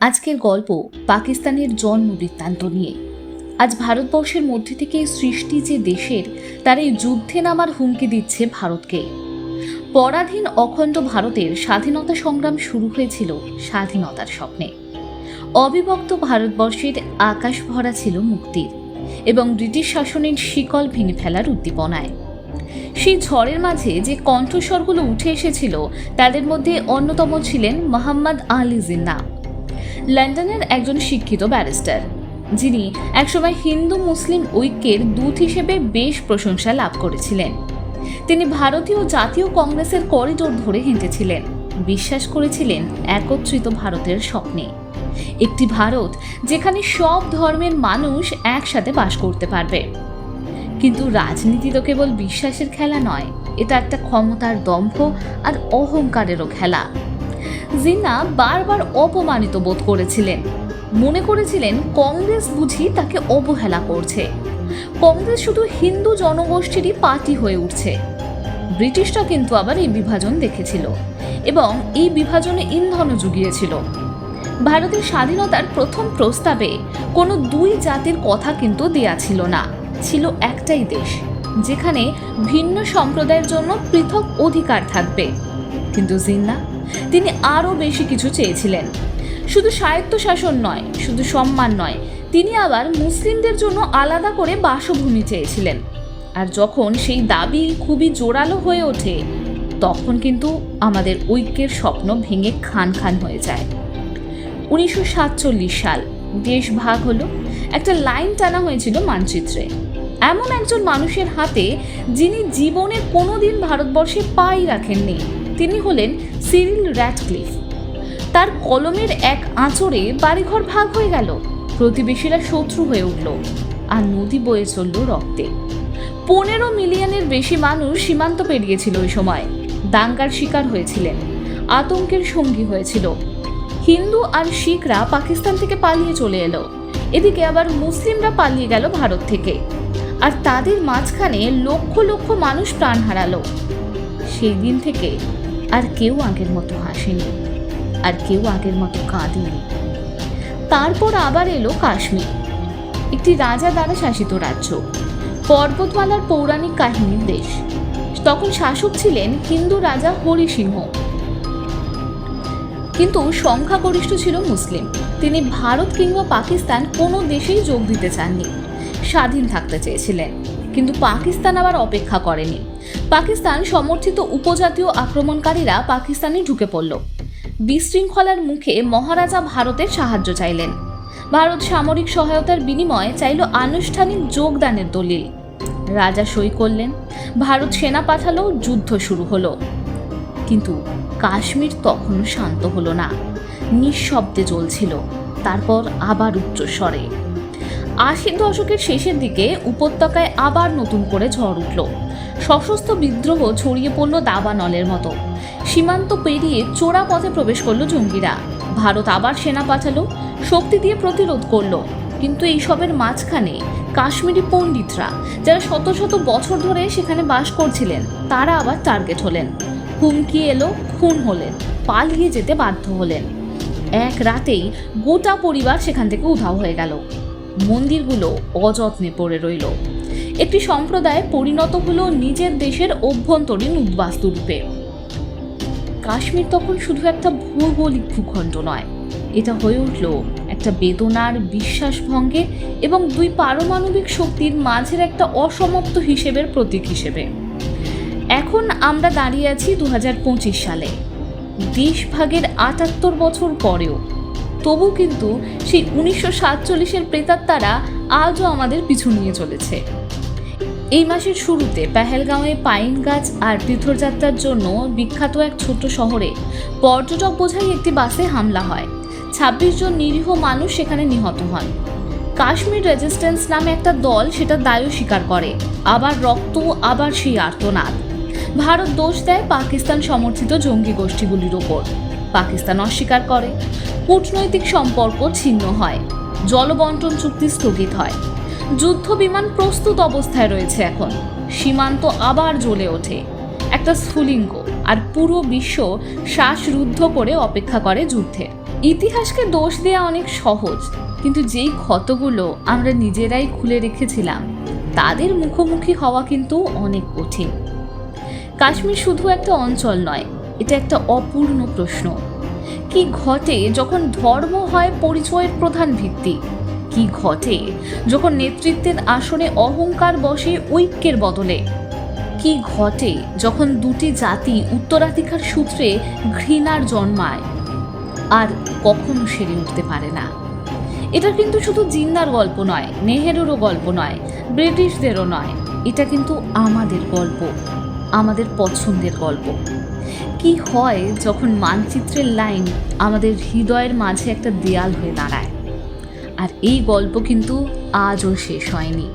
আজকের গল্প পাকিস্তানের জন্ম বৃত্তান্ত নিয়ে। আজ ভারতবর্ষের মধ্যে থেকে সৃষ্টি যে দেশের, তার এই যুদ্ধে নামার হুমকি দিচ্ছে ভারতকে। পরাধীন অখণ্ড ভারতের স্বাধীনতা সংগ্রাম শুরু হয়েছিল স্বাধীনতার স্বপ্নে। অবিভক্ত ভারতবর্ষের আকাশ ভরা ছিল মুক্তির এবং ব্রিটিশ শাসনের শিকল ভেঙে ফেলার উদ্দীপনায়। সেই ঝড়ের মাঝে যে কণ্ঠস্বরগুলো উঠে এসেছিল, তাদের মধ্যে অন্যতম ছিলেন মোহাম্মদ আলী জিন্নাহ, লন্ডনের একজন শিক্ষিত ব্যারিস্টার, যিনি একসময় হিন্দু মুসলিম ঐক্যের দূত হিসেবে বেশ প্রশংসা লাভ করেছিলেন। তিনি ভারতীয় জাতীয় কংগ্রেসের করিডোর ধরে হেঁটেছিলেন, বিশ্বাস করেছিলেন একত্রিত ভারতের স্বপ্নে, একটি ভারত যেখানে সব ধর্মের মানুষ একসাথে বাস করতে পারবে। কিন্তু রাজনীতি তো কেবল বিশ্বাসের খেলা নয়, এটা একটা ক্ষমতার দম্ভ আর অহংকারেরও খেলা। জিন্নাহ বারবার অপমানিত বোধ করেছিলেন, মনে করেছিলেন কংগ্রেস বুঝি তাকে অবহেলা করছে, কংগ্রেস শুধু হিন্দু জনগোষ্ঠীরই পার্টি হয়ে উঠছে। ব্রিটিশরা কিন্তু আবার এই বিভাজন দেখেছিল এবং এই বিভাজনে ইন্ধনও জুগিয়েছিল। ভারতের স্বাধীনতার প্রথম প্রস্তাবে কোনো দুই জাতির কথা কিন্তু দেয়া ছিল না, ছিল একটাই দেশ যেখানে ভিন্ন সম্প্রদায়ের জন্য পৃথক অধিকার থাকবে। কিন্তু জিন্নাহ তিনি আরও বেশি কিছু চেয়েছিলেন। শুধু স্বায়ত্তশাসন নয়, শুধু সম্মান নয়, তিনি আবার মুসলিমদের জন্য আলাদা করে বাসভূমি চেয়েছিলেন। আর যখন সেই দাবি খুবই জোরালো হয়ে ওঠে, তখন কিন্তু আমাদের ঐক্যের স্বপ্ন ভেঙে খান খান হয়ে যায়। 1947 সাল, দেশ ভাগ হলো, একটা লাইন টানা হয়েছিল মানচিত্রে, এমন একজন মানুষের হাতে যিনি জীবনে কোনোদিন ভারতবর্ষে পাই রাখেননি। তিনি হলেন সিরিল র্যাডক্লিফ। তার কলমের এক আঁচড়ে বাড়িঘর ভাগ হয়ে গেল, প্রতিবেশীরা শত্রু হয়ে উঠল, আর নদী বয়ে চলল রক্তে। 15 মিলিয়নের বেশি মানুষ সীমান্ত পেরিয়েছিল ওই সময়, দাঙ্গার শিকার হয়েছিলেন, আতঙ্কের সঙ্গী হয়েছিল। হিন্দু আর শিখরা পাকিস্তান থেকে পালিয়ে চলে এলো, এদিকে আবার মুসলিমরা পালিয়ে গেল ভারত থেকে, আর তাদের মাঝখানে লক্ষ লক্ষ মানুষ প্রাণ হারালো। সেই দিন থেকে আর কেউ আগের মতো হাসেনি, আর কেউ আগের মতো কাঁদেনি। তারপর আবার এলো কাশ্মীর, একটি রাজা দ্বারা শাসিত রাজ্য, পর্বতমালার পৌরাণিক কাহিনীর দেশ। তখন শাসক ছিলেন হিন্দু রাজা হরি সিংহ, কিন্তু সংখ্যাগরিষ্ঠ ছিল মুসলিম। তিনি ভারত কিংবা পাকিস্তান কোনো দেশেই যোগ দিতে চাননি, স্বাধীন থাকতে চেয়েছিলেন। কিন্তু পাকিস্তান আবার অপেক্ষা করেনি। পাকিস্তান সমর্থিত উপজাতীয় আক্রমণকারীরা পাকিস্তানে ঢুকে পড়ল। বিশৃঙ্খলার মুখে মহারাজা ভারতের সাহায্য চাইলেন। ভারত সামরিক সহায়তার বিনিময়ে চাইল আনুষ্ঠানিক যোগদানের দলিল। রাজা সই করলেন, ভারত সেনা পাঠালো, যুদ্ধ শুরু হলো। কিন্তু কাশ্মীর তখনও শান্ত হলো না, নিঃশব্দে জ্বলছিল। তারপর আবার উচ্চস্বরে। 80 দশকের শেষের দিকে উপত্যকায় আবার নতুন করে ঝড় উঠল। সশস্ত্র বিদ্রোহ ছড়িয়ে পড়ল দাবানলের মতো। সীমান্ত পেরিয়ে চোরা পথে প্রবেশ করলো জঙ্গিরা। ভারত আবার সেনা পাঠালো, শক্তি দিয়ে প্রতিরোধ করলো। কিন্তু এইসবের মাঝখানে কাশ্মীরি পণ্ডিতরা, যারা শত শত বছর ধরে সেখানে বাস করছিলেন, তারা আবার টার্গেট হলেন। হুমকি এলো, খুন হলেন, পালিয়ে যেতে বাধ্য হলেন। এক রাতেই গোটা পরিবার সেখান থেকে উধাও হয়ে গেল। মন্দিরগুলো অযত্নে পড়ে রইল। একটি সম্প্রদায় পরিণত হলো নিজের দেশের অভ্যন্তরীণ উদ্বাস্তু রূপে। কাশ্মীর তখন শুধু একটা ভৌগোলিক ভূখণ্ড নয়, এটা হয়ে উঠল একটা বেদনার, বিশ্বাসভঙ্গের এবং দুই পারমাণবিক শক্তির মাঝের একটা অসমাপ্ত হিসেবের প্রতীক হিসেবে। এখন আমরা দাঁড়িয়ে আছি 2025 সালে, দেশভাগের 78 বছর পরেও। তবু কিন্তু সেই 1947-এর প্রেতাত্মারা আজও আমাদের পিছু নিয়ে চলেছে। এই মাসের শুরুতে পেহেলগাঁওয়ে পাইন গাছ আর তীর্থযাত্রার জন্য বিখ্যাত এক ছোট্ট শহরে পর্যটক বোঝাই একটি বাসে হামলা হয়। 26 জন নিরীহ মানুষ সেখানে নিহত হন। কাশ্মীর রেজিস্ট্যান্স নামে একটা দল সেটা দায়ও স্বীকার করে। আবার রক্ত, আবার সেই আর্তনাদ। ভারত দোষ দেয় পাকিস্তান সমর্থিত জঙ্গি গোষ্ঠীগুলির ওপর। পাকিস্তান অস্বীকার করে। কূটনৈতিক সম্পর্ক ছিন্ন হয়, জলবন্টন চুক্তি স্থগিত হয়। যুদ্ধ বিমান প্রস্তুত অবস্থায় রয়েছে এখন। সীমান্ত আবার জ্বলে ওঠে, একটা স্ফুলিঙ্গ, আর পুরো বিশ্ব শ্বাসরুদ্ধ করে অপেক্ষা করে যুদ্ধের। ইতিহাসকে দোষ দেওয়া অনেক সহজ, কিন্তু যেই ক্ষতগুলো আমরা নিজেরাই খুলে রেখেছিলাম তাদের মুখোমুখি হওয়া কিন্তু অনেক কঠিন। কাশ্মীর শুধু একটা অঞ্চল নয়, এটা একটা অপূর্ণ প্রশ্ন। কি ঘটে যখন ধর্ম হয় পরিচয়ের প্রধান ভিত্তি? কি ঘটে যখন নেতৃত্বের আসনে অহংকার বসে ঐক্যের বদলে? কি ঘটে যখন দুটি জাতি উত্তরাধিকার সূত্রে ঘৃণার জন্মায় আর কখনো সেরে উঠতে পারে না? এটা কিন্তু শুধু জিন্নার গল্প নয়, নেহেরুরও গল্প নয়, ব্রিটিশদেরও নয়, এটা কিন্তু আমাদের গল্প, আমাদের পছন্দের গল্প। কি হয় যখন মানচিত্রের লাইন আমাদের হৃদয়ের মাঝে একটা দেয়াল হয়ে দাঁড়ায়? আর এই গল্প কিন্তু আজও শেষ হয়নি।